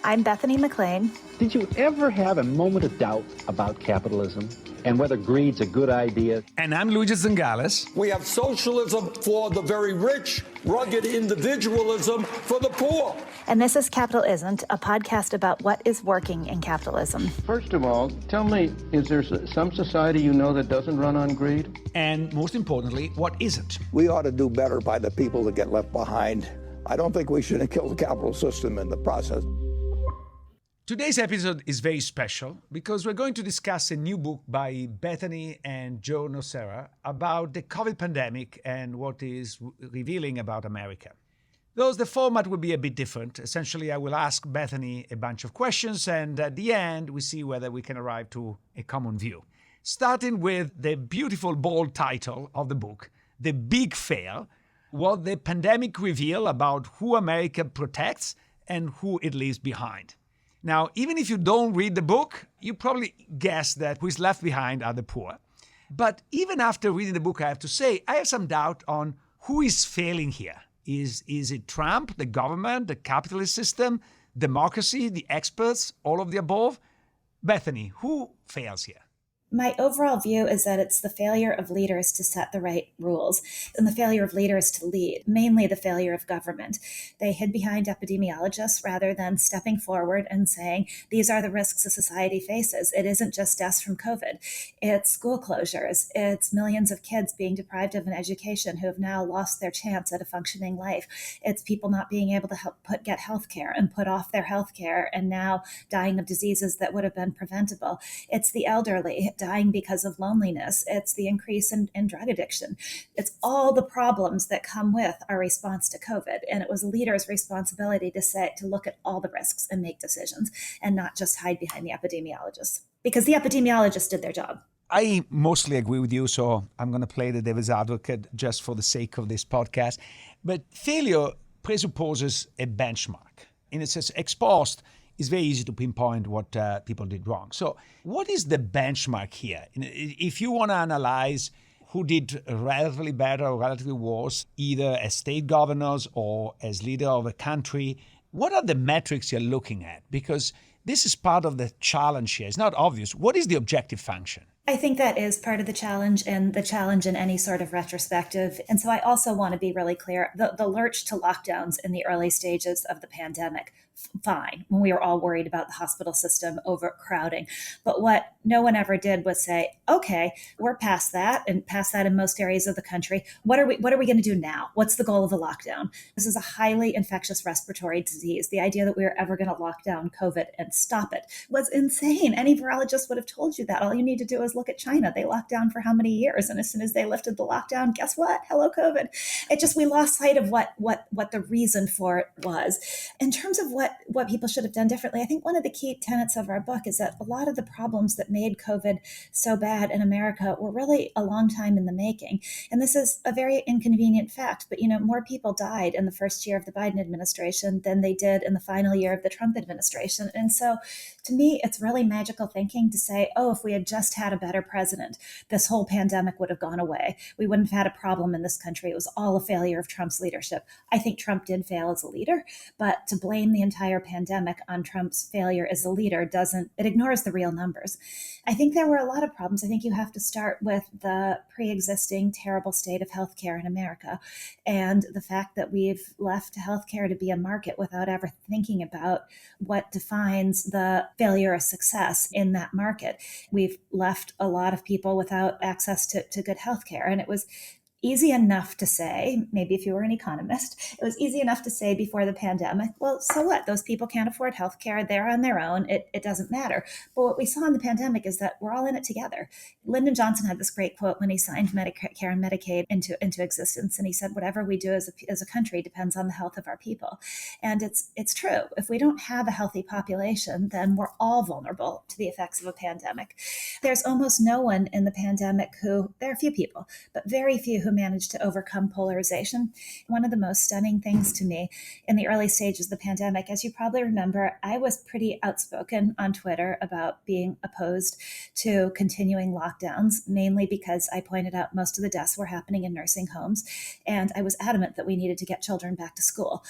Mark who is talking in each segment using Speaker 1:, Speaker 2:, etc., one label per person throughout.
Speaker 1: I'm Bethany McLean.
Speaker 2: Did you ever have a moment of doubt about capitalism and whether greed's a good idea?
Speaker 3: And I'm Luigi.
Speaker 4: We have socialism for the very rich, rugged individualism for the poor.
Speaker 1: And this is Capitalisn't, a podcast about what is working in capitalism.
Speaker 5: First of all, tell me, is there some society you know that doesn't run on greed?
Speaker 3: And most importantly, what isn't?
Speaker 6: We ought to do better by the people that get left behind. I don't think we should kill the capital system in the process.
Speaker 3: Today's episode is very special because we're going to discuss a new book by Bethany and Joe Nocera about the COVID pandemic and what is revealing about America. Though the format will be a bit different. Essentially, I will ask Bethany a bunch of questions, and at the end, we see whether we can arrive to a common view. Starting with the beautiful, bold title of the book, The Big Fail, what the pandemic reveal about who America protects and who it leaves behind. Now, even if you don't read the book, you probably guess that who is left behind are the poor. But even after reading the book, I have to say, I have some doubt on who is failing here. Is it Trump, the government, the capitalist system, democracy, the experts, all of the above? Bethany, who fails here?
Speaker 1: My overall view is that it's the failure of leaders to set the right rules and the failure of leaders to lead, mainly the failure of government. They hid behind epidemiologists rather than stepping forward and saying, these are the risks a society faces. It isn't just deaths from COVID. It's school closures. It's millions of kids being deprived of an education who have now lost their chance at a functioning life. It's people not being able to get health care and put off their health care and now dying of diseases that would have been preventable. It's the elderly dying because of loneliness. It's the increase in drug addiction. It's all the problems that come with our response to COVID. And it was leaders' responsibility to look at all the risks and make decisions and not just hide behind the epidemiologists, because the epidemiologists did their job.
Speaker 3: I mostly agree with you, so I'm going to play the devil's advocate just for the sake of this podcast. But failure presupposes a benchmark. In a sense, ex post, it's very easy to pinpoint what people did wrong. So what is the benchmark here? If you want to analyze who did relatively better or relatively worse, either as state governors or as leader of a country, what are the metrics you're looking at? Because this is part of the challenge here. It's not obvious. What is the objective function?
Speaker 1: I think that is part of the challenge and the challenge in any sort of retrospective. And so I also want to be really clear. The lurch to lockdowns in the early stages of the pandemic, fine, when we were all worried about the hospital system overcrowding. But what no one ever did was say, okay, we're past that and past that in most areas of the country. What are we going to do now? What's the goal of a lockdown? This is a highly infectious respiratory disease. The idea that we were ever going to lock down COVID and stop it was insane. Any virologist would have told you that. All you need to do is look at China. They locked down for how many years? And as soon as they lifted the lockdown, guess what? Hello, COVID. We lost sight of what the reason for it was. In terms of what people should have done differently, I think one of the key tenets of our book is that a lot of the problems that made COVID so bad in America were really a long time in the making. And this is a very inconvenient fact, but more people died in the first year of the Biden administration than they did in the final year of the Trump administration. And so to me, it's really magical thinking to say, oh, if we had just had a better president, this whole pandemic would have gone away. We wouldn't have had a problem in this country. It was all a failure of Trump's leadership. I think Trump did fail as a leader, but to blame the entire pandemic on Trump's failure as a leader it ignores the real numbers. I think there were a lot of problems. I think you have to start with the pre-existing terrible state of healthcare in America and the fact that we've left healthcare to be a market without ever thinking about what defines the failure or success in that market. We've left a lot of people without access to good healthcare. And it was easy enough to say, maybe if you were an economist, it was easy enough to say before the pandemic, well, so what? Those people can't afford healthcare. They're on their own. It doesn't matter. But what we saw in the pandemic is that we're all in it together. Lyndon Johnson had this great quote when he signed Medicare and Medicaid into existence. And he said, whatever we do as a country depends on the health of our people. And it's true. If we don't have a healthy population, then we're all vulnerable to the effects of a pandemic. There's almost no one in the pandemic there are a few people, but very few who managed to overcome polarization. One of the most stunning things to me in the early stages of the pandemic, as you probably remember, I was pretty outspoken on Twitter about being opposed to continuing lockdowns, mainly because I pointed out most of the deaths were happening in nursing homes. And I was adamant that we needed to get children back to school.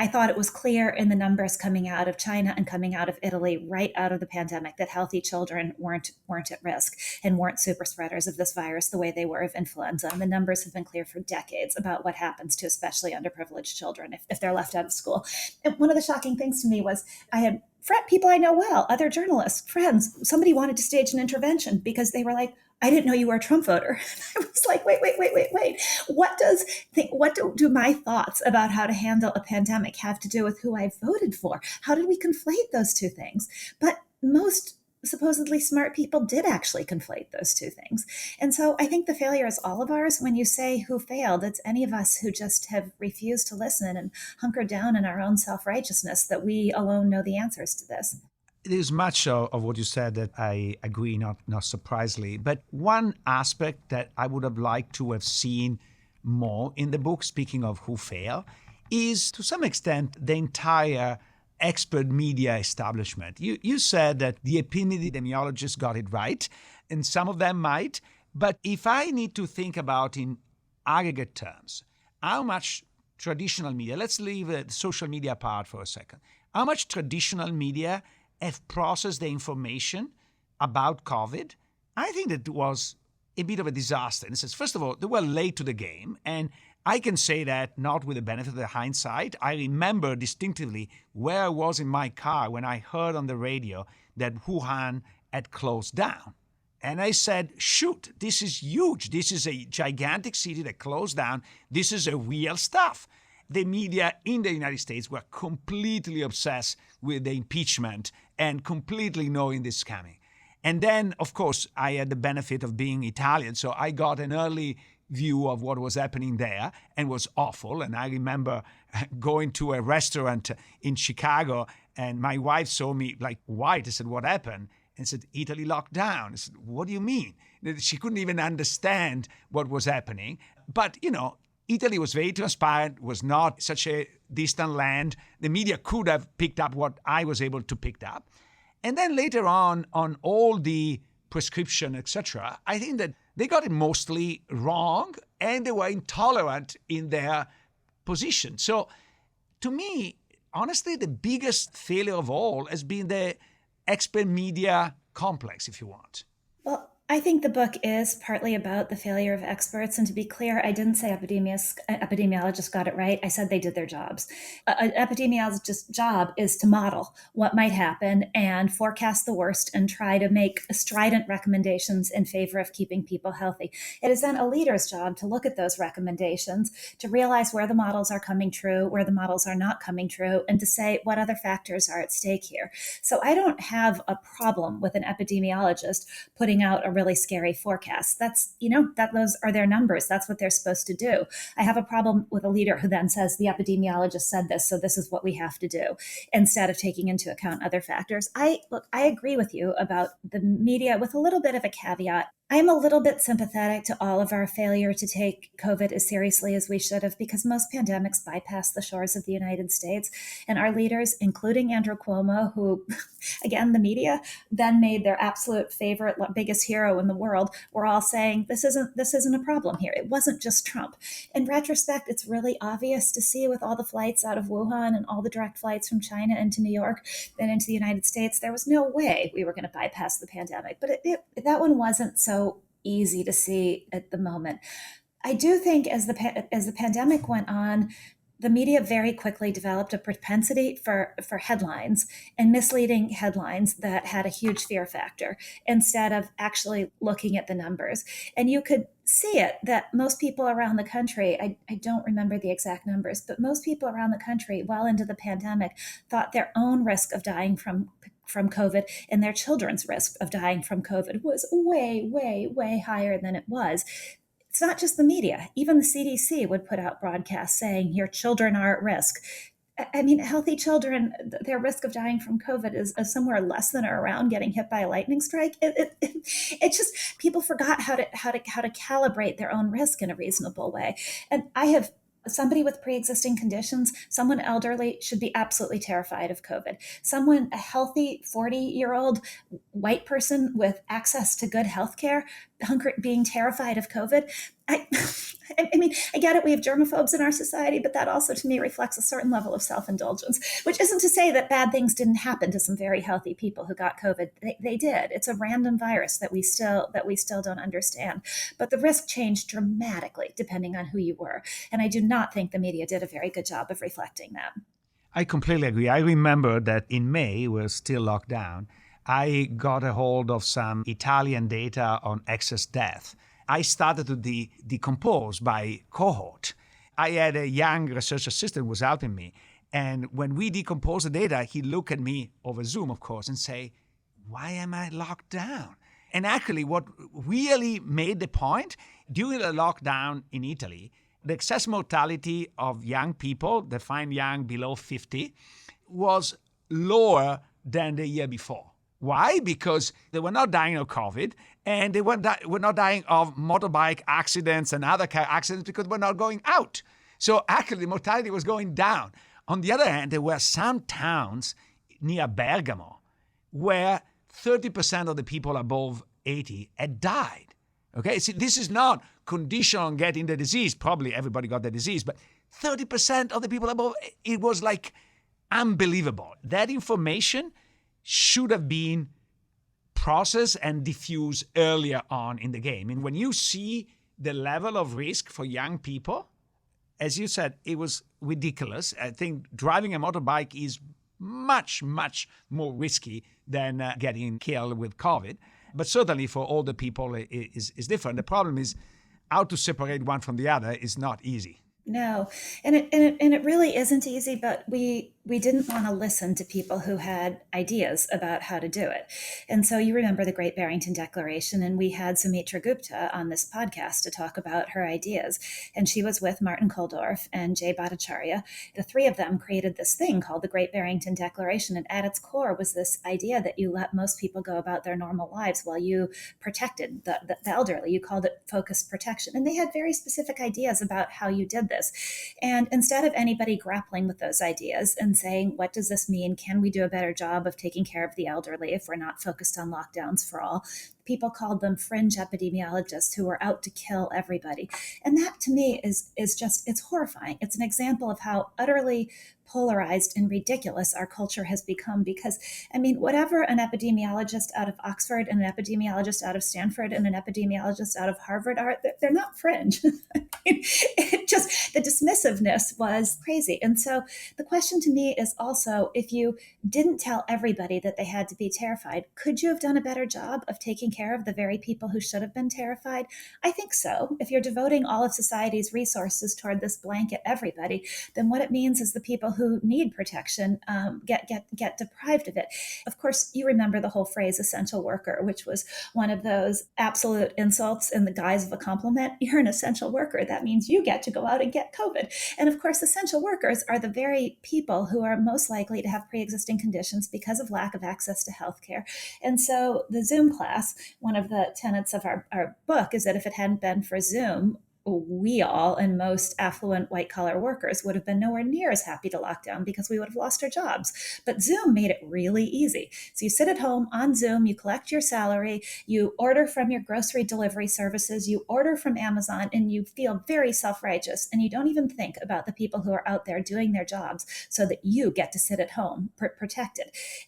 Speaker 1: I thought it was clear in the numbers coming out of China and coming out of Italy right out of the pandemic that healthy children weren't at risk and weren't super spreaders of this virus the way they were of influenza. And the numbers have been clear for decades about what happens to especially underprivileged children if they're left out of school. And one of the shocking things to me was I had people I know well, other journalists, friends, somebody wanted to stage an intervention because they were like, I didn't know you were a Trump voter. I was like, wait. What do my thoughts about how to handle a pandemic have to do with who I voted for? How did we conflate those two things? But most supposedly smart people did actually conflate those two things. And so I think the failure is all of ours. When you say who failed, it's any of us who just have refused to listen and hunkered down in our own self-righteousness that we alone know the answers to this.
Speaker 3: There's much of what you said that I agree, not surprisingly. But one aspect that I would have liked to have seen more in the book, speaking of who failed, is to some extent the entire expert media establishment. You said that the epidemiologists got it right, and some of them might. But if I need to think about in aggregate terms, how much traditional media, let's leave the social media part for a second, how much traditional media have processed the information about COVID, I think that was a bit of a disaster. And it says, first of all, they were late to the game. And I can say that not with the benefit of the hindsight. I remember distinctively where I was in my car when I heard on the radio that Wuhan had closed down. And I said, shoot, this is huge. This is a gigantic city that closed down. This is a real stuff. The media in the United States were completely obsessed with the impeachment and completely knowing this coming. And then, of course, I had the benefit of being Italian, so I got an early view of what was happening there and was awful. And I remember going to a restaurant in Chicago, and my wife saw me like white. I said, what happened? And said, Italy locked down. I said, what do you mean? She couldn't even understand what was happening. But, Italy was very transparent, was not such a distant land. The media could have picked up what I was able to pick up. And then later on all the prescription, etc., I think that they got it mostly wrong and they were intolerant in their position. So to me, honestly, the biggest failure of all has been the expert media complex, if you want.
Speaker 1: Well, I think the book is partly about the failure of experts. And to be clear, I didn't say epidemiologists got it right. I said they did their jobs. An epidemiologist's job is to model what might happen and forecast the worst and try to make strident recommendations in favor of keeping people healthy. It is then a leader's job to look at those recommendations, to realize where the models are coming true, where the models are not coming true, and to say what other factors are at stake here. So I don't have a problem with an epidemiologist putting out a really scary forecast. That's, those are their numbers. That's what they're supposed to do. I have a problem with a leader who then says the epidemiologist said this, so this is what we have to do, instead of taking into account other factors. I agree with you about the media with a little bit of a caveat. I'm a little bit sympathetic to all of our failure to take COVID as seriously as we should have, because most pandemics bypass the shores of the United States. And our leaders, including Andrew Cuomo, who, again, the media then made their absolute favorite, biggest hero in the world, were all saying, this isn't a problem here. It wasn't just Trump. In retrospect, it's really obvious to see with all the flights out of Wuhan and all the direct flights from China into New York and into the United States, there was no way we were going to bypass the pandemic. But that one wasn't so easy to see at the moment. I do think as the pandemic went on, the media very quickly developed a propensity for headlines and misleading headlines that had a huge fear factor instead of actually looking at the numbers. And you could see it that most people around the country, I don't remember the exact numbers, but most people around the country well into the pandemic thought their own risk of dying from COVID and their children's risk of dying from COVID was way, way, way higher than it was. It's not just the media. Even the CDC would put out broadcasts saying your children are at risk. I mean, healthy children, their risk of dying from COVID is somewhere less than or around getting hit by a lightning strike. It just, people forgot how to calibrate their own risk in a reasonable way. And I have somebody with pre-existing conditions, someone elderly should be absolutely terrified of COVID. A healthy 40-year-old white person with access to good health care, being terrified of COVID. I mean, I get it. We have germaphobes in our society, but that also to me reflects a certain level of self-indulgence, which isn't to say that bad things didn't happen to some very healthy people who got COVID. They did. It's a random virus that we still don't understand. But the risk changed dramatically depending on who you were. And I do not think the media did a very good job of reflecting that.
Speaker 3: I completely agree. I remember that in May, we're still locked down. I got a hold of some Italian data on excess death. I started to decompose by cohort. I had a young research assistant who was helping me. And when we decomposed the data, he looked at me over Zoom, of course, and say, why am I locked down? And actually, what really made the point, during the lockdown in Italy, the excess mortality of young people, defined young below 50, was lower than the year before. Why? Because they were not dying of COVID, and they were not dying of motorbike accidents and other car accidents because we're not going out. So actually, the mortality was going down. On the other hand, there were some towns near Bergamo where 30% of the people above 80 had died. Okay, see, this is not conditional on getting the disease. Probably everybody got the disease, but 30% of the people above, it was like unbelievable. That information should have been processed and diffused earlier on in the game. And when you see the level of risk for young people, as you said, it was ridiculous. I think driving a motorbike is much, much more risky than getting killed with COVID. But certainly for older people, it is different. The problem is how to separate one from the other is not easy.
Speaker 1: No, and it really isn't easy, but we didn't want to listen to people who had ideas about how to do it. And so you remember the Great Barrington Declaration, and we had Sumitra Gupta on this podcast to talk about her ideas. And she was with Martin Kulldorff and Jay Bhattacharya. The three of them created this thing called the Great Barrington Declaration. And at its core was this idea that you let most people go about their normal lives while you protected the elderly. You called it focused protection. And they had very specific ideas about how you did this. And instead of anybody grappling with those ideas and saying, what does this mean? Can we do a better job of taking care of the elderly if we're not focused on lockdowns for all? People called them fringe epidemiologists who were out to kill everybody. And that to me is just, it's horrifying. It's an example of how utterly polarized and ridiculous our culture has become because, I mean, whatever an epidemiologist out of Oxford and an epidemiologist out of Stanford and an epidemiologist out of Harvard are, they're not fringe. It just, the dismissiveness was crazy. And so the question to me is also, if you didn't tell everybody that they had to be terrified, could you have done a better job of taking care of the very people who should have been terrified? I think so. If you're devoting all of society's resources toward this blanket everybody, then what it means is the people who need protection get deprived of it. Of course, you remember the whole phrase essential worker, which was one of those absolute insults in the guise of a compliment. You're an essential worker. That means you get to go out and get COVID. And of course, essential workers are the very people who are most likely to have pre-existing conditions because of lack of access to healthcare. And so the Zoom class, one of the tenets of our book is that if it hadn't been for Zoom, we all and most affluent white collar workers would have been nowhere near as happy to lock down because we would have lost our jobs. But Zoom made it really easy. So you sit at home on Zoom, you collect your salary, you order from your grocery delivery services, you order from Amazon, and you feel very self-righteous. And you don't even think about the people who are out there doing their jobs so that you get to sit at home protected.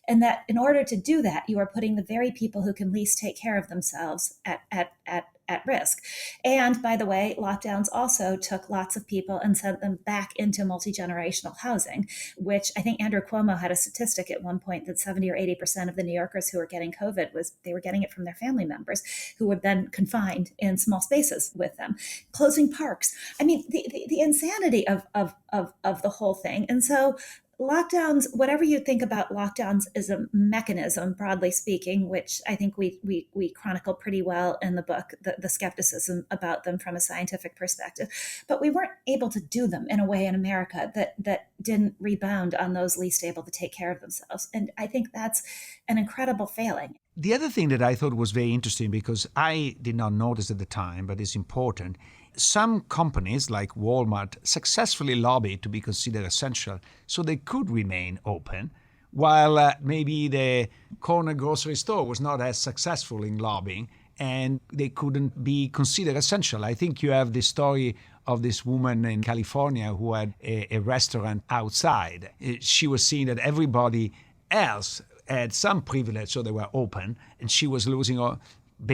Speaker 1: And that in order to do that, you are putting the very people who can least take care of themselves at risk. And by the way, lockdowns also took lots of people and sent them back into multi-generational housing, which I think Andrew Cuomo had a statistic at one point that 70 or 80% of the New Yorkers who were getting COVID they were getting it from their family members who were then confined in small spaces with them. Closing parks. I mean, the insanity of the whole thing. And so lockdowns, whatever you think about lockdowns as a mechanism, broadly speaking, which I think we chronicle pretty well in the book, the skepticism about them from a scientific perspective, but we weren't able to do them in a way in America that didn't rebound on those least able to take care of themselves. And I think that's an incredible failing.
Speaker 3: The other thing that I thought was very interesting, because I did not notice at the time, but it's important, some companies like Walmart successfully lobbied to be considered essential so they could remain open, while maybe the corner grocery store was not as successful in lobbying. and they couldn't be considered essential. I think you have the story of this woman in California who had a restaurant outside. She was seeing that everybody else had some privilege, so they were open, and she was losing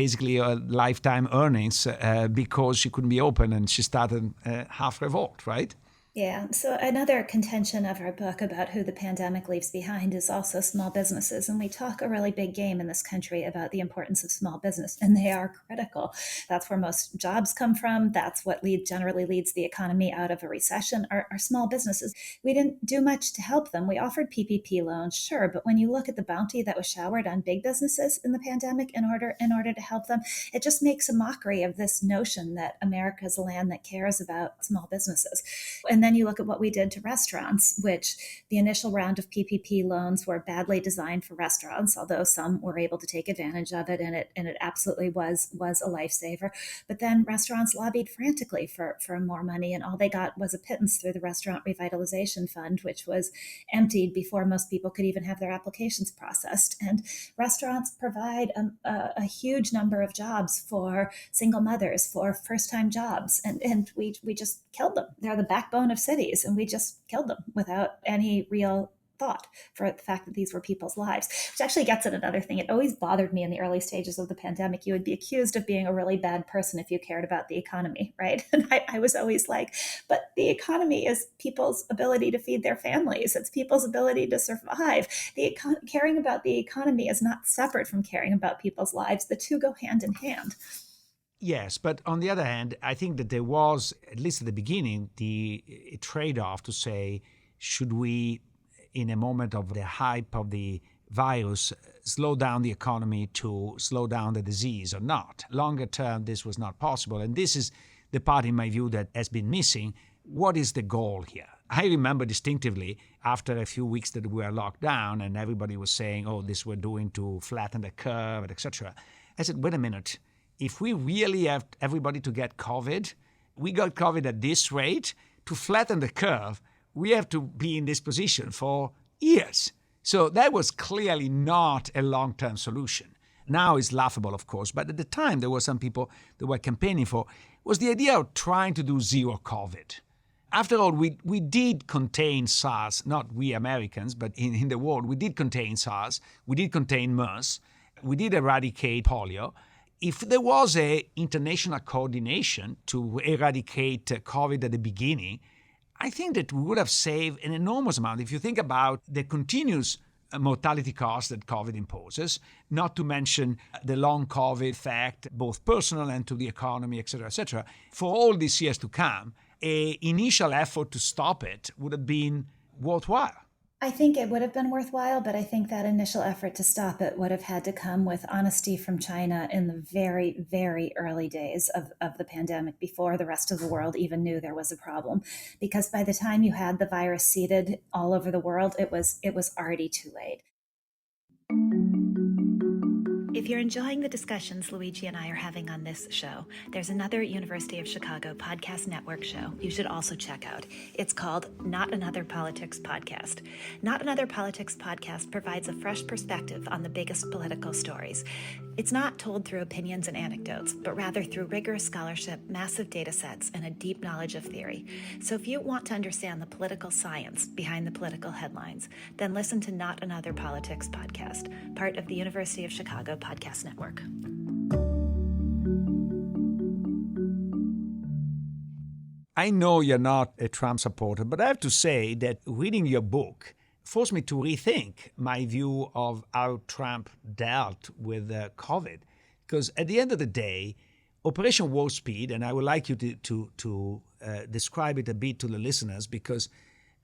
Speaker 3: basically her lifetime earnings because she couldn't be open, and she started half revolt, right?
Speaker 1: Yeah. So another contention of our book about who the pandemic leaves behind is also small businesses. And we talk a really big game in this country about the importance of small business, and they are critical. That's where most jobs come from. That's what generally leads the economy out of a recession, are small businesses. We didn't do much to help them. We offered PPP loans, sure, but when you look at the bounty that was showered on big businesses in the pandemic in order to help them, it just makes a mockery of this notion that America is a land that cares about small businesses. And then you look at what we did to restaurants, which the initial round of PPP loans were badly designed for restaurants, although some were able to take advantage of it, and it absolutely was a lifesaver. But then restaurants lobbied frantically for more money, and all they got was a pittance through the Restaurant Revitalization Fund, which was emptied before most people could even have their applications processed. And restaurants provide a huge number of jobs for single mothers, for first-time jobs, and we just killed them. They're the backbone of cities, and we just killed them without any real thought for the fact that these were people's lives, which actually gets at another thing. It always bothered me in the early stages of the pandemic. You would be accused of being a really bad person if you cared about the economy, right? And I was always like, but the economy is people's ability to feed their families. It's people's ability to survive. Caring about the economy is not separate from caring about people's lives. The two go hand in hand.
Speaker 3: Yes, but on the other hand, I think that there was, at least at the beginning, a trade-off to say, should we, in a moment of the hype of the virus, slow down the economy to slow down the disease or not? Longer term, this was not possible. And this is the part, in my view, that has been missing. What is the goal here? I remember distinctively, after a few weeks that we were locked down and everybody was saying, oh, this we're doing to flatten the curve, etc. I said, wait a minute. If we really have everybody to get COVID, we got COVID at this rate, to flatten the curve, we have to be in this position for years. So that was clearly not a long-term solution. Now it's laughable, of course, but at the time there were some people that were campaigning for, was the idea of trying to do zero COVID. After all, we did contain SARS, not we Americans, but in the world, we did contain SARS, we did contain MERS, we did eradicate polio. If there was an international coordination to eradicate COVID at the beginning, I think that we would have saved an enormous amount. If you think about the continuous mortality cost that COVID imposes, not to mention the long COVID effect, both personal and to the economy, etc., for all these years to come, an initial effort to stop it would have been worthwhile.
Speaker 1: I think it would have been worthwhile, but I think that initial effort to stop it would have had to come with honesty from China in the very, very early days of the pandemic, before the rest of the world even knew there was a problem. Because by the time you had the virus seeded all over the world, it was already too late. If you're enjoying the discussions Luigi and I are having on this show, there's another University of Chicago podcast network show you should also check out. It's called Not Another Politics Podcast. Not Another Politics Podcast provides a fresh perspective on the biggest political stories. It's not told through opinions and anecdotes, but rather through rigorous scholarship, massive data sets, and a deep knowledge of theory. So if you want to understand the political science behind the political headlines, then listen to Not Another Politics Podcast, part of the University of Chicago Podcast Network.
Speaker 3: I know you're not a Trump supporter, but I have to say that reading your book forced me to rethink my view of how Trump dealt with COVID. Because at the end of the day, Operation Warp Speed, and I would like you to describe it a bit to the listeners, because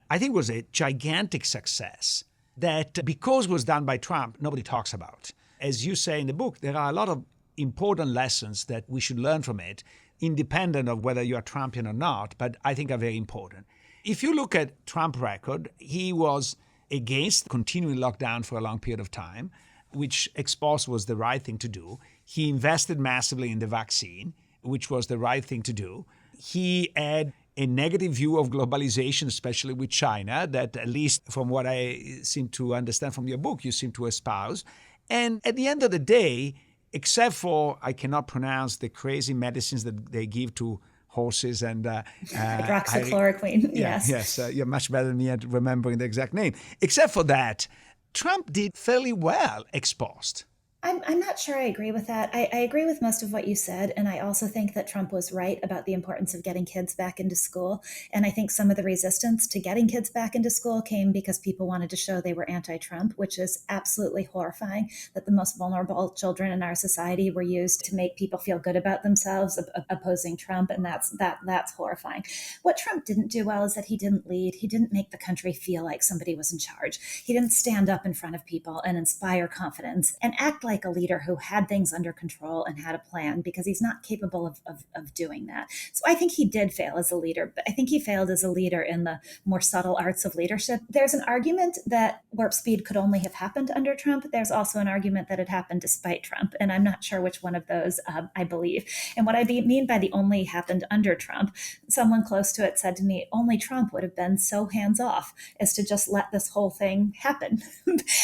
Speaker 3: I think it was a gigantic success that, because it was done by Trump, nobody talks about. As you say in the book, there are a lot of important lessons that we should learn from it, independent of whether you are Trumpian or not, but I think are very important. If you look at Trump's record, he was against continuing lockdown for a long period of time, which exposed was the right thing to do. He invested massively in the vaccine, which was the right thing to do. He had a negative view of globalization, especially with China, that at least from what I seem to understand from your book, you seem to espouse. And at the end of the day, except for I cannot pronounce the crazy medicines that they give to horses and
Speaker 1: hydroxychloroquine. Yes.
Speaker 3: Yes, you're much better than me at remembering the exact name. Except for that, Trump did fairly well ex post.
Speaker 1: I'm not sure I agree with that. I agree with most of what you said. And I also think that Trump was right about the importance of getting kids back into school. And I think some of the resistance to getting kids back into school came because people wanted to show they were anti-Trump, which is absolutely horrifying, that the most vulnerable children in our society were used to make people feel good about themselves, opposing Trump. And that's horrifying. What Trump didn't do well is that he didn't lead. He didn't make the country feel like somebody was in charge. He didn't stand up in front of people and inspire confidence and act like a leader who had things under control and had a plan, because he's not capable of doing that. So I think he did fail as a leader, but I think he failed as a leader in the more subtle arts of leadership. There's an argument that warp speed could only have happened under Trump. There's also an argument that it happened despite Trump. And I'm not sure which one of those I believe. And what I mean by the only happened under Trump, someone close to it said to me, only Trump would have been so hands off as to just let this whole thing happen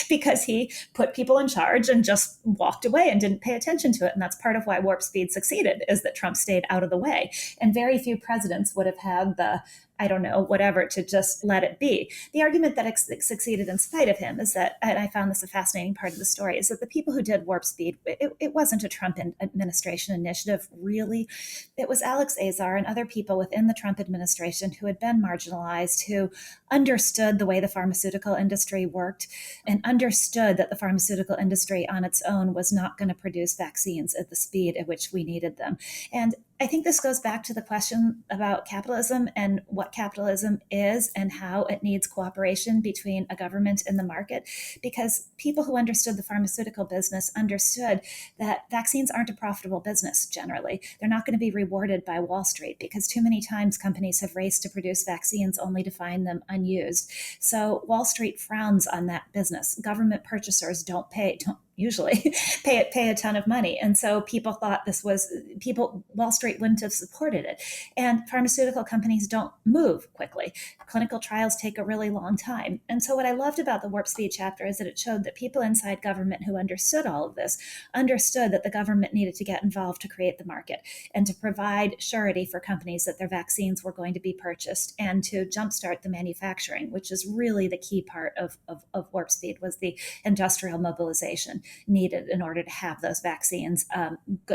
Speaker 1: because he put people in charge and just walked away and didn't pay attention to it. And that's part of why warp speed succeeded, is that Trump stayed out of the way. And very few presidents would have had the, I don't know, whatever, to just let it be. The argument that succeeded in spite of him is that, and I found this a fascinating part of the story, is that the people who did warp speed, it wasn't a Trump administration initiative, really. It was Alex Azar and other people within the Trump administration who had been marginalized, who understood the way the pharmaceutical industry worked and understood that the pharmaceutical industry on its own was not going to produce vaccines at the speed at which we needed them. And I think this goes back to the question about capitalism and what capitalism is and how it needs cooperation between a government and the market, because people who understood the pharmaceutical business understood that vaccines aren't a profitable business generally. They're not going to be rewarded by Wall Street, because too many times companies have raced to produce vaccines only to find them unused. So Wall Street frowns on that business. Government purchasers don't usually pay a ton of money. And so people thought Wall Street wouldn't have supported it. And pharmaceutical companies don't move quickly. Clinical trials take a really long time. And so what I loved about the warp speed chapter is that it showed that people inside government who understood all of this understood that the government needed to get involved to create the market and to provide surety for companies that their vaccines were going to be purchased, and to jumpstart the manufacturing, which is really the key part of warp speed, was the industrial mobilization needed in order to have those vaccines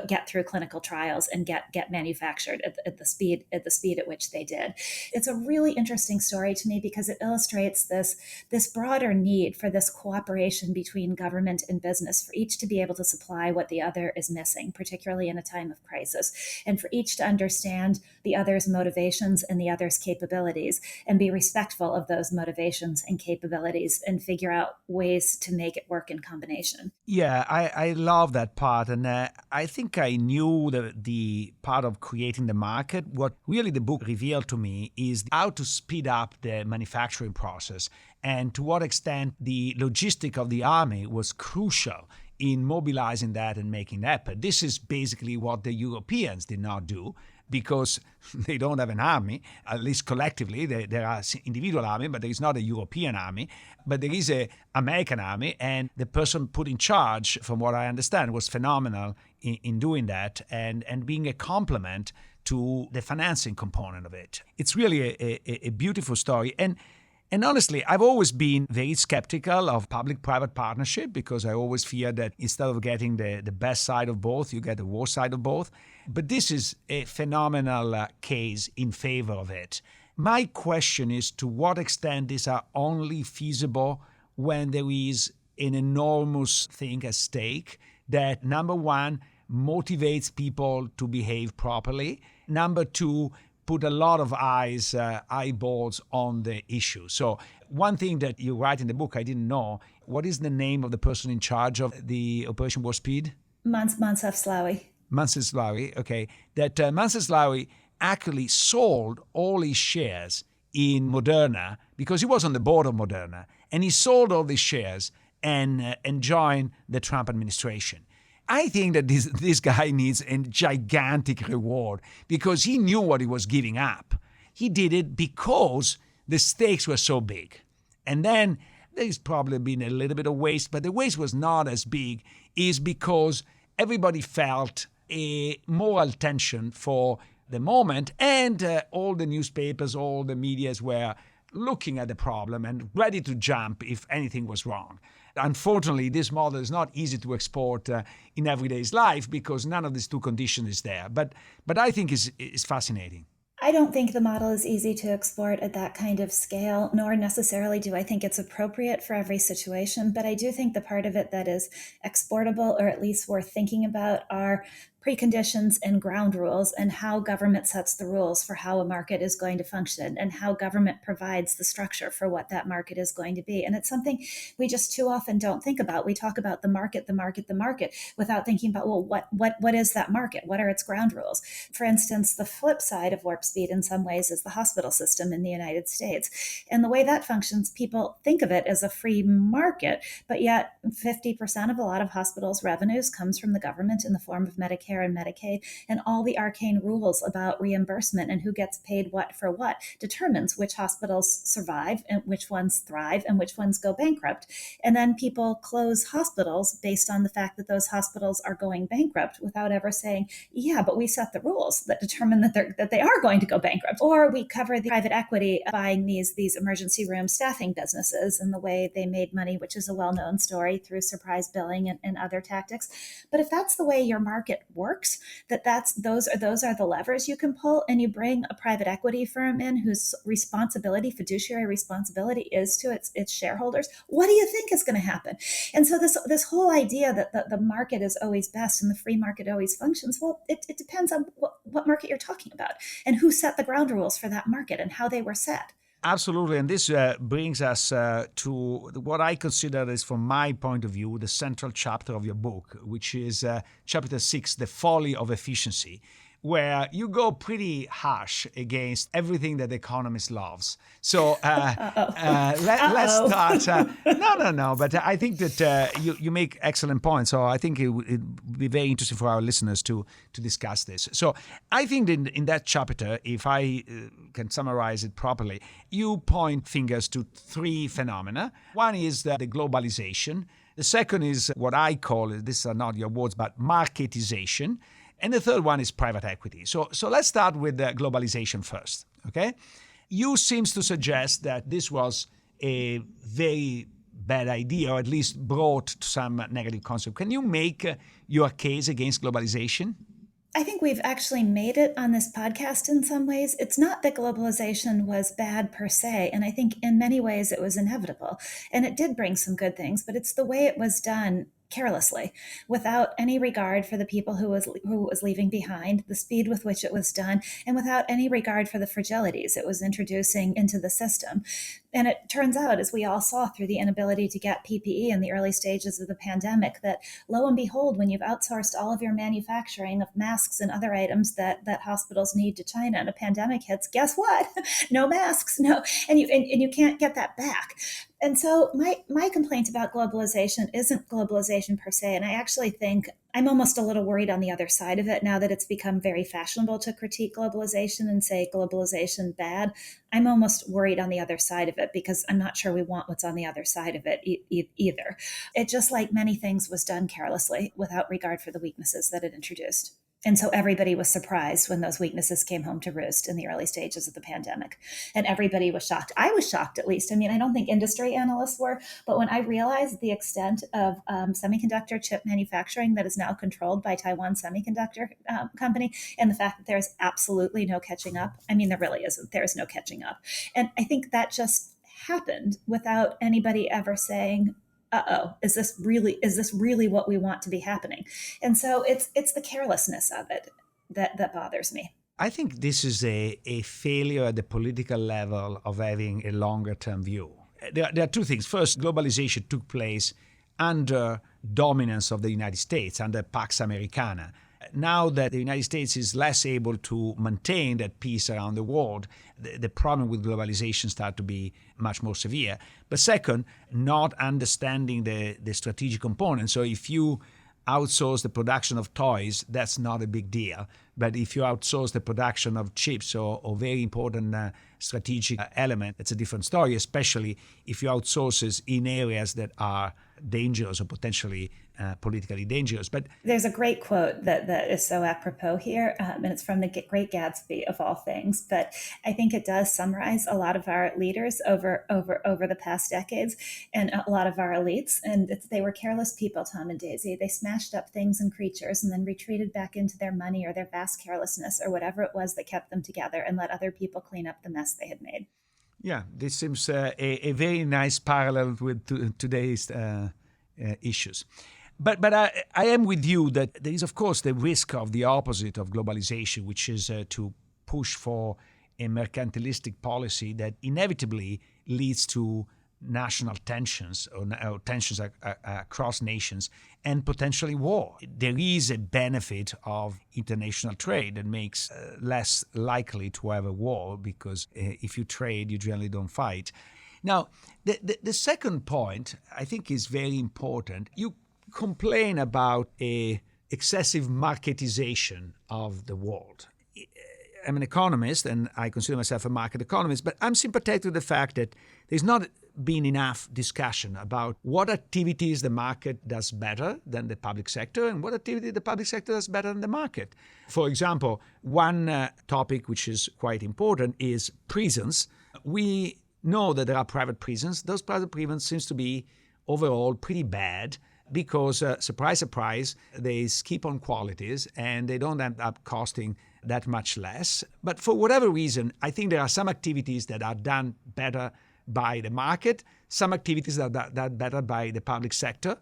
Speaker 1: get through clinical trials and get manufactured at the speed at which they did. It's a really interesting story to me because it illustrates this broader need for this cooperation between government and business, for each to be able to supply what the other is missing, particularly in a time of crisis, and for each to understand the other's motivations and the other's capabilities and be respectful of those motivations and capabilities and figure out ways to make it work in combination.
Speaker 3: Yeah, I love that part. And I think I knew the part of creating the market. What really the book revealed to me is how to speed up the manufacturing process and to what extent the logistic of the army was crucial in mobilizing that and making that happen. This is basically what the Europeans did not do, because they don't have an army, at least collectively. There are individual army, but there is not a European army. But there is an American army, and the person put in charge, from what I understand, was phenomenal in doing that and being a complement to the financing component of it. It's really a beautiful story. And honestly, I've always been very skeptical of public-private partnership, because I always fear that instead of getting the best side of both, you get the worst side of both. But this is a phenomenal case in favor of it. My question is, to what extent these are only feasible when there is an enormous thing at stake that, number one, motivates people to behave properly, number two, put a lot of eyeballs on the issue. So one thing that you write in the book I didn't know, what is the name of the person in charge of the Operation Warp Speed?
Speaker 1: Moncef Slaoui.
Speaker 3: Moncef Slaoui, okay. That Moncef Slaoui actually sold all his shares in Moderna, because he was on the board of Moderna, and he sold all these shares and joined the Trump administration. I think that this guy needs a gigantic reward, because he knew what he was giving up. He did it because the stakes were so big. And then there's probably been a little bit of waste, but the waste was not as big, is because everybody felt a moral tension for the moment, and all the newspapers, all the medias were looking at the problem and ready to jump if anything was wrong. Unfortunately, this model is not easy to export in everyday's life because none of these two conditions is there. But I think it's fascinating.
Speaker 1: I don't think the model is easy to export at that kind of scale, nor necessarily do I think it's appropriate for every situation. But I do think the part of it that is exportable, or at least worth thinking about, are preconditions and ground rules, and how government sets the rules for how a market is going to function, and how government provides the structure for what that market is going to be. And it's something we just too often don't think about. We talk about the market, without thinking about, well, what is that market? What are its ground rules? For instance, the flip side of warp speed in some ways is the hospital system in the United States. And the way that functions, people think of it as a free market, but yet 50% of a lot of hospitals' revenues comes from the government in the form of Medicare and Medicaid, and all the arcane rules about reimbursement and who gets paid what for what determines which hospitals survive and which ones thrive and which ones go bankrupt. And then people close hospitals based on the fact that those hospitals are going bankrupt without ever saying, yeah, but we set the rules that determine that they are going to go bankrupt. Or we cover the private equity buying these emergency room staffing businesses and the way they made money, which is a well-known story, through surprise billing and other tactics. But if that's the way your market works, those are the levers you can pull, and you bring a private equity firm in whose fiduciary responsibility is to its shareholders, what do you think is going to happen? And so this whole idea that the market is always best and the free market always functions, well, it depends on what market you're talking about and who set the ground rules for that market and how they were set.
Speaker 3: Absolutely. And this brings us to what I consider is, from my point of view, the central chapter of your book, which is chapter 6, The Folly of Efficiency, where you go pretty harsh against everything that the economist loves. So let's start. No. But I think that you make excellent points. So I think it would be very interesting for our listeners to discuss this. So I think in that chapter, if I can summarize it properly, you point fingers to three phenomena. One is the globalization. The second is what I call, these are not your words, but marketization. And the third one is private equity. So let's start with globalization first, okay? You seems to suggest that this was a very bad idea, or at least brought to some negative consequence. Can you make your case against globalization?
Speaker 1: I think we've actually made it on this podcast in some ways. It's not that globalization was bad per se, and I think in many ways it was inevitable. And it did bring some good things, but it's the way it was done carelessly, without any regard for the people who was leaving behind, the speed with which it was done, and without any regard for the fragilities it was introducing into the system. And it turns out, as we all saw through the inability to get PPE in the early stages of the pandemic, that lo and behold, when you've outsourced all of your manufacturing of masks and other items that hospitals need to China and a pandemic hits, guess what? No masks, no, and you can't get that back. And so my complaint about globalization isn't globalization per se. And I actually think I'm almost a little worried on the other side of it now that it's become very fashionable to critique globalization and say globalization bad. I'm almost worried on the other side of it because I'm not sure we want what's on the other side of it either. It, just like many things, was done carelessly without regard for the weaknesses that it introduced. And so everybody was surprised when those weaknesses came home to roost in the early stages of the pandemic. And everybody was shocked. I was shocked, at least. I mean, I don't think industry analysts were, but when I realized the extent of semiconductor chip manufacturing that is now controlled by Taiwan Semiconductor Company, and the fact that there's absolutely no catching up. I mean, there really isn't. There is no catching up. And I think that just happened without anybody ever saying, is this really what we want to be happening? And so it's the carelessness of it that bothers me.
Speaker 3: I think this is a failure at the political level of having a longer term view. There are two things. First, globalization took place under dominance of the United States, under Pax Americana. Now that the United States is less able to maintain that peace around the world, the problem with globalization starts to be much more severe. But second, not understanding the strategic component. So if you outsource the production of toys, that's not a big deal. But if you outsource the production of chips or very important strategic element, it's a different story, especially if you outsource it in areas that are dangerous or potentially politically dangerous. But
Speaker 1: there's a great quote that is so apropos here, and it's from the Great Gatsby of all things. But I think it does summarize a lot of our leaders over the past decades, and a lot of our elites. And they were careless people, Tom and Daisy. They smashed up things and creatures, and then retreated back into their money or their vast carelessness or whatever it was that kept them together, and let other people clean up the mess they had made.
Speaker 3: Yeah, this seems a very nice parallel with today's issues. But I am with you that there is, of course, the risk of the opposite of globalization, which is to push for a mercantilistic policy that inevitably leads to national tensions or tensions across nations and potentially war. There is a benefit of international trade that makes less likely to have a war, because if you trade, you generally don't fight. Now, the second point I think is very important. You complain about a excessive marketization of the world. I'm an economist, and I consider myself a market economist, but I'm sympathetic to the fact that there's not been enough discussion about what activities the market does better than the public sector and what activity the public sector does better than the market. For example, one topic which is quite important is prisons. We know that there are private prisons. Those private prisons seems to be overall pretty bad, because, surprise, surprise, they skip on qualities and they don't end up costing that much less. But for whatever reason, I think there are some activities that are done better by the market, some activities that are done better by the public sector.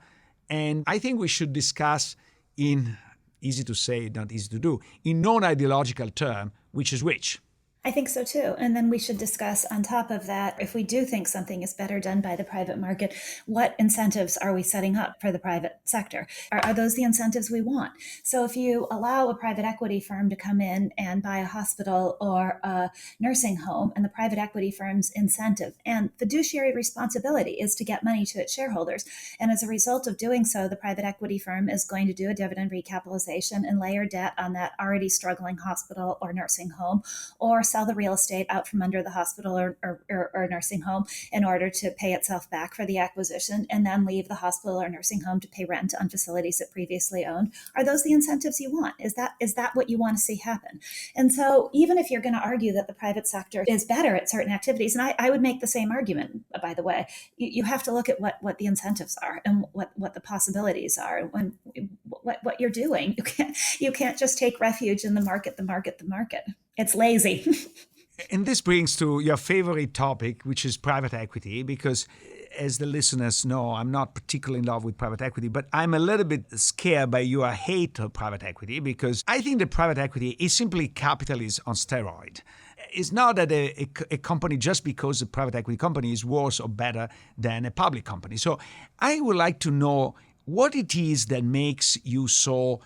Speaker 3: And I think we should discuss in, easy to say, not easy to do, in non-ideological term, which is which.
Speaker 1: I think so too. And then we should discuss on top of that, if we do think something is better done by the private market, what incentives are we setting up for the private sector? Are those the incentives we want? So if you allow a private equity firm to come in and buy a hospital or a nursing home, and the private equity firm's incentive and fiduciary responsibility is to get money to its shareholders, and as a result of doing so, the private equity firm is going to do a dividend recapitalization and layer debt on that already struggling hospital or nursing home, or sell the real estate out from under the hospital or nursing home in order to pay itself back for the acquisition, and then leave the hospital or nursing home to pay rent on facilities it previously owned. Are those the incentives you want? Is that what you want to see happen? And so even if you're going to argue that the private sector is better at certain activities, and I would make the same argument, by the way, you have to look at what the incentives are and what the possibilities are, and what you're doing. You can't just take refuge in the market. It's lazy.
Speaker 3: And this brings to your favorite topic, which is private equity, because as the listeners know, I'm not particularly in love with private equity, but I'm a little bit scared by your hate of private equity, because I think that private equity is simply capitalism on steroid. It's not that a company, just because a private equity company is worse or better than a public company. So I would like to know what it is that makes you so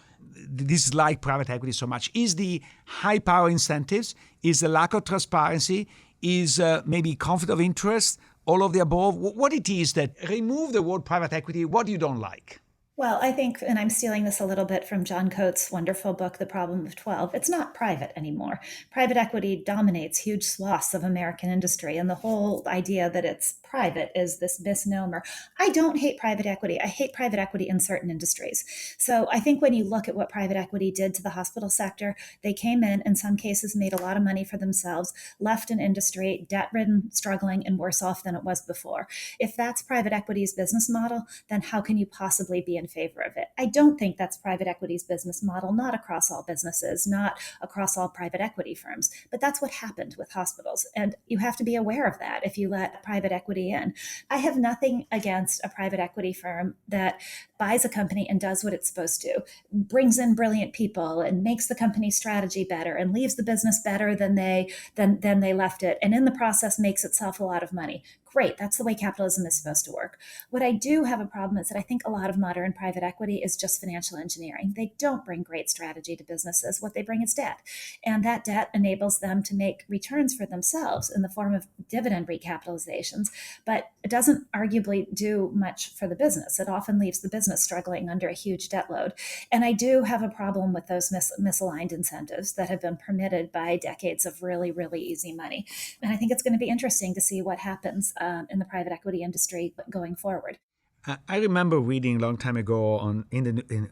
Speaker 3: dislike private equity so much. Is the high power incentives? Is the lack of transparency? Is maybe conflict of interest? All of the above? What it is that remove the word private equity? What you don't like?
Speaker 1: Well, I think, and I'm stealing this a little bit from John Coates' wonderful book, The Problem of 12, it's not private anymore. Private equity dominates huge swaths of American industry, and the whole idea that it's private is this misnomer. I don't hate private equity. I hate private equity in certain industries. So I think when you look at what private equity did to the hospital sector, they came in some cases, made a lot of money for themselves, left an industry debt-ridden, struggling, and worse off than it was before. If that's private equity's business model, then how can you possibly be in favor of it? I don't think that's private equity's business model, not across all businesses, not across all private equity firms, but that's what happened with hospitals. And you have to be aware of that if you let private equity in. I have nothing against a private equity firm that buys a company and does what it's supposed to, brings in brilliant people and makes the company's strategy better and leaves the business better than they left it, and in the process makes itself a lot of money. Great, that's the way capitalism is supposed to work. What I do have a problem is that I think a lot of modern private equity is just financial engineering. They don't bring great strategy to businesses. What they bring is debt. And that debt enables them to make returns for themselves in the form of dividend recapitalizations, but it doesn't arguably do much for the business. It often leaves the business struggling under a huge debt load. And I do have a problem with those misaligned incentives that have been permitted by decades of really, really easy money. And I think it's going to be interesting to see what happens in the private equity industry going forward.
Speaker 3: I remember reading a long time ago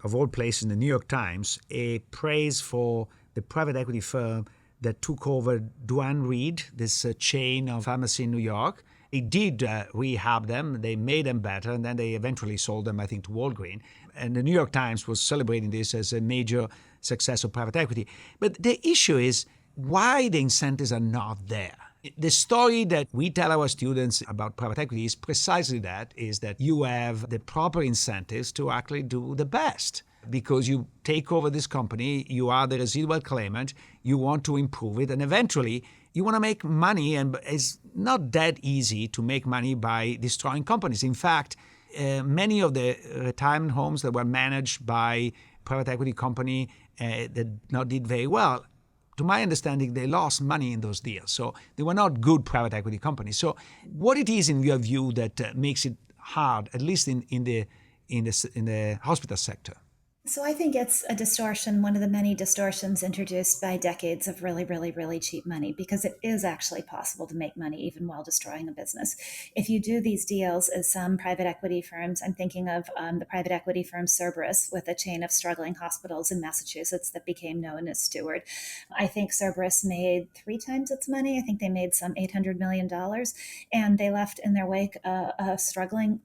Speaker 3: of all places, in the New York Times, a praise for the private equity firm that took over Duane Reade, this chain of pharmacy in New York. It did rehab them. They made them better, and then they eventually sold them, I think, to Walgreens. And the New York Times was celebrating this as a major success of private equity. But the issue is why the incentives are not there. The story that we tell our students about private equity is precisely that, is that you have the proper incentives to actually do the best. Because you take over this company, you are the residual claimant, you want to improve it, and eventually you want to make money, and it's not that easy to make money by destroying companies. In fact, many of the retirement homes that were managed by private equity company that not did very well, to my understanding, they lost money in those deals. So they were not good private equity companies. So what it is in your view that makes it hard, at least in the hospital sector?
Speaker 1: So I think it's a distortion, one of the many distortions introduced by decades of really, really, really cheap money, because it is actually possible to make money even while destroying a business. If you do these deals, as some private equity firms, I'm thinking of the private equity firm Cerberus, with a chain of struggling hospitals in Massachusetts that became known as Steward. I think Cerberus made 3 times its money. I think they made some $800 million, and they left in their wake a struggling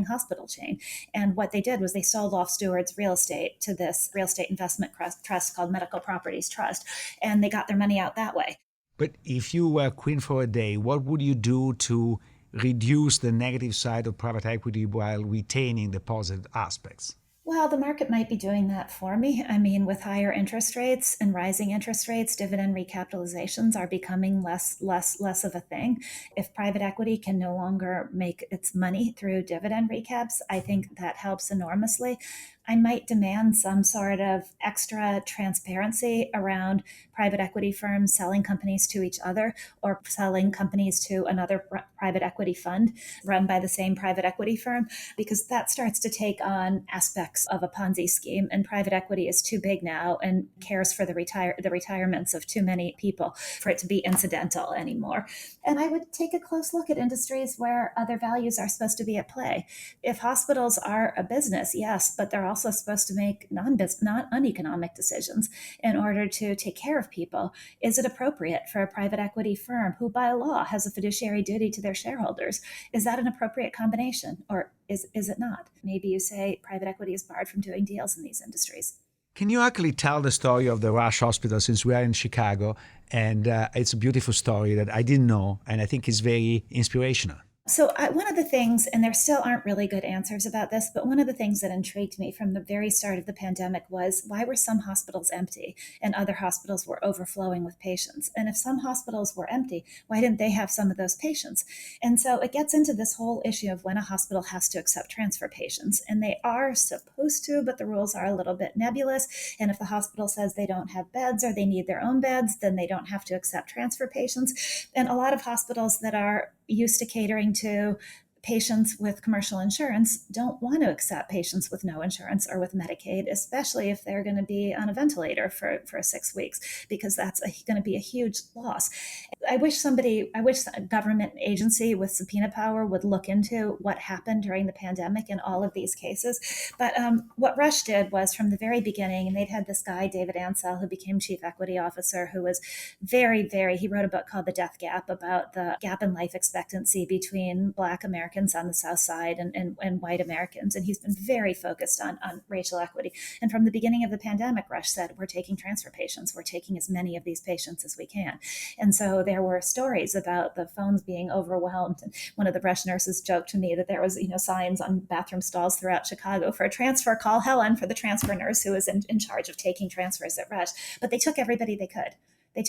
Speaker 1: hospital chain. And what they did was they sold off Steward's real estate to this real estate investment trust called Medical Properties Trust, and they got their money out that way.
Speaker 3: But if you were queen for a day, what would you do to reduce the negative side of private equity while retaining the positive aspects?
Speaker 1: Well, the market might be doing that for me. I mean, with higher interest rates and rising interest rates, dividend recapitalizations are becoming less of a thing. If private equity can no longer make its money through dividend recaps, I think that helps enormously. I might demand some sort of extra transparency around private equity firms selling companies to each other, or selling companies to another private equity fund run by the same private equity firm, because that starts to take on aspects of a Ponzi scheme, and private equity is too big now and cares for the retirements of too many people for it to be incidental anymore. And I would take a close look at industries where other values are supposed to be at play. If hospitals are a business, yes, but they're also supposed to make not uneconomic decisions in order to take care of people. Is it appropriate for a private equity firm, who by law has a fiduciary duty to their shareholders? Is that an appropriate combination, or is it not? Maybe you say private equity is barred from doing deals in these industries.
Speaker 3: Can you actually tell the story of the Rush Hospital, since we are in Chicago? And it's a beautiful story that I didn't know, and I think is very inspirational.
Speaker 1: So one of the things, and there still aren't really good answers about this, but one of the things that intrigued me from the very start of the pandemic was, why were some hospitals empty and other hospitals were overflowing with patients? And if some hospitals were empty, why didn't they have some of those patients? And so it gets into this whole issue of when a hospital has to accept transfer patients. And they are supposed to, but the rules are a little bit nebulous. And if the hospital says they don't have beds or they need their own beds, then they don't have to accept transfer patients. And a lot of hospitals that are used to catering to patients with commercial insurance don't want to accept patients with no insurance or with Medicaid, especially if they're going to be on a ventilator for 6 weeks, because that's going to be a huge loss. I wish a government agency with subpoena power would look into what happened during the pandemic in all of these cases. But what Rush did was, from the very beginning, and they'd had this guy, David Ansell, who became chief equity officer, who was he wrote a book called The Death Gap, about the gap in life expectancy between Black Americans on the South Side and white Americans. And he's been very focused on racial equity. And from the beginning of the pandemic, Rush said, we're taking transfer patients. We're taking as many of these patients as we can. And so there were stories about the phones being overwhelmed. And one of the Rush nurses joked to me that there was, signs on bathroom stalls throughout Chicago for a transfer, call Helen, for the transfer nurse who was in charge of taking transfers at Rush. But they took everybody they could. And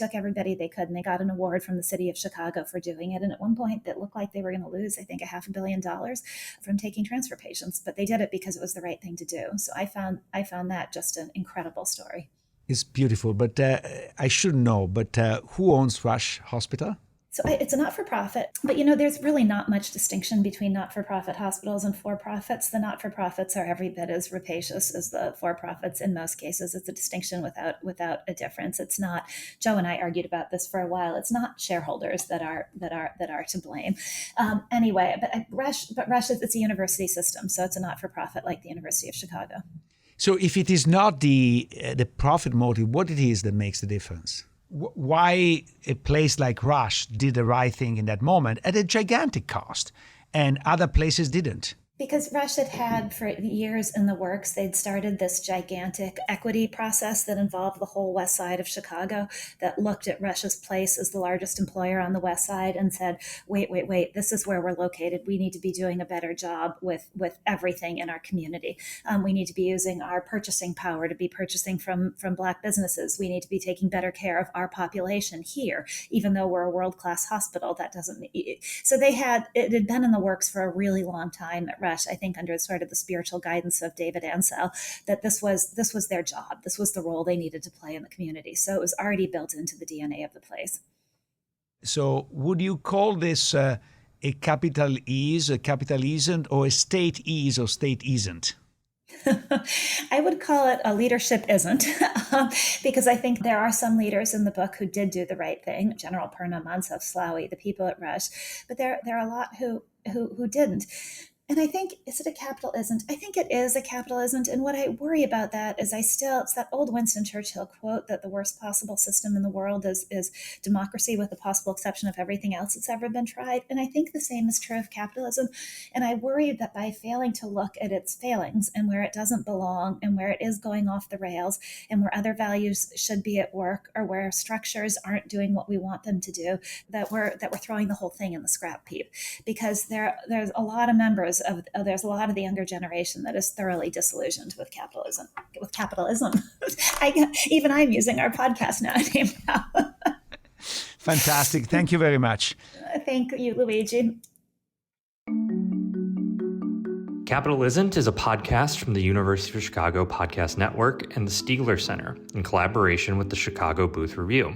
Speaker 1: they got an award from the city of Chicago for doing it. And at one point, it looked like they were going to lose, I think, $500 million from taking transfer patients. But they did it because it was the right thing to do. So I found that just an incredible story.
Speaker 3: It's beautiful, but I should know. But who owns Rush Hospital?
Speaker 1: So it's a not-for-profit, but there's really not much distinction between not-for-profit hospitals and for-profits. The not-for-profits are every bit as rapacious as the for-profits in most cases. It's a distinction without a difference. It's not. Joe and I argued about this for a while. It's not shareholders that are to blame. Anyway, but Rush it's a university system, so it's a not-for-profit like the University of Chicago.
Speaker 3: So if it is not the profit motive, what it is that makes the difference? Why a place like Rush did the right thing in that moment at a gigantic cost and other places didn't?
Speaker 1: Because Rush had for years in the works, they'd started this gigantic equity process that involved the whole west side of Chicago, that looked at Rush's place as the largest employer on the west side and said, wait, this is where we're located. We need to be doing a better job with everything in our community. We need to be using our purchasing power to be purchasing from Black businesses. We need to be taking better care of our population here, even though we're a world-class hospital. That doesn't. So it had been in the works for a really long time at Rush, I think under sort of the spiritual guidance of David Ansell, that this was their job. This was the role they needed to play in the community. So it was already built into the DNA of the place.
Speaker 3: So would you call this a capital is, a capitalisn't, or a state is or state isn't?
Speaker 1: I would call it a leadership isn't, because I think there are some leaders in the book who did do the right thing, General Perna, Mansell, Slawi, the people at Rush, but there are a lot who didn't. And I think, is it a capitalisn't? I think it is a capitalisn't. And what I worry about that is it's that old Winston Churchill quote that the worst possible system in the world is democracy with the possible exception of everything else that's ever been tried. And I think the same is true of capitalism. And I worry that by failing to look at its failings and where it doesn't belong and where it is going off the rails and where other values should be at work or where structures aren't doing what we want them to do, that we're throwing the whole thing in the scrap heap. Because there's a lot of members there's a lot of the younger generation that is thoroughly disillusioned with capitalism. Even I'm using our podcast name now.
Speaker 3: Fantastic. Thank you very much.
Speaker 1: Thank you, Luigi.
Speaker 7: Capitalisn't is a podcast from the University of Chicago Podcast Network and the Stigler Center in collaboration with the Chicago Booth Review.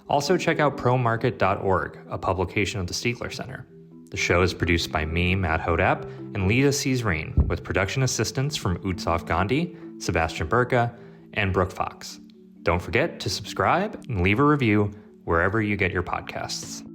Speaker 7: Also check out promarket.org, a publication of the Stigler Center. The show is produced by me, Matt Hodap, and Lita Cesarine, with production assistance from Utsav Gandhi, Sebastian Burka, and Brooke Fox. Don't forget to subscribe and leave a review wherever you get your podcasts.